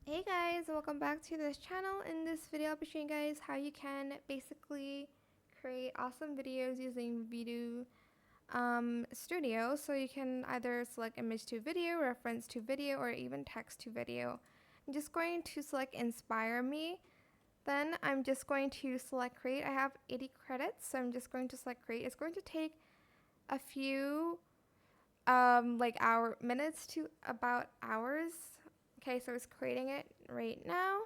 Hey guys, welcome back to this channel. In this video, I'll be showing you guys how you can basically create awesome videos using Vidu Studio. So you can either select image to video, reference to video, or even text to video. I'm just going to select inspire me. Then I'm just going to select create. I have 80 credits, so I'm just going to select create. It's going to take a few minutes to about hours. Okay, so it's creating it right now.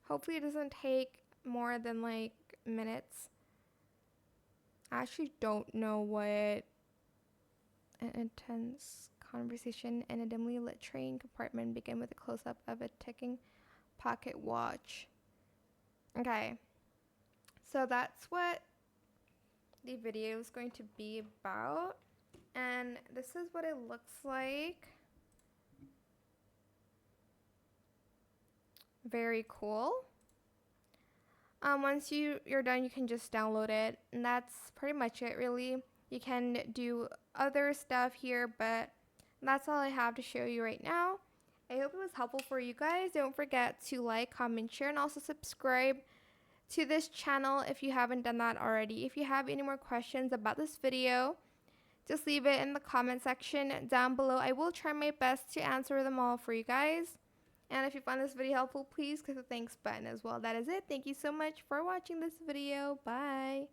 Hopefully it doesn't take more than like minutes. I actually don't know what an intense conversation in a dimly lit train compartment begin with a close-up of a ticking pocket watch. Okay, so that's what the video is going to be about, and this is what it looks like. Very cool. Once you're done, you can just download it, and that's pretty much it really. You can do other stuff here, but that's all I have to show you right now. I hope it was helpful for you guys. Don't forget to like, comment, share, and also subscribe to this channel if you haven't done that already. If you have any more questions about this video, just leave it in the comment section down below. I will try my best to answer them all for you guys. And if you found this video helpful, please click the thanks button as well. That is it. Thank you so much for watching this video. Bye.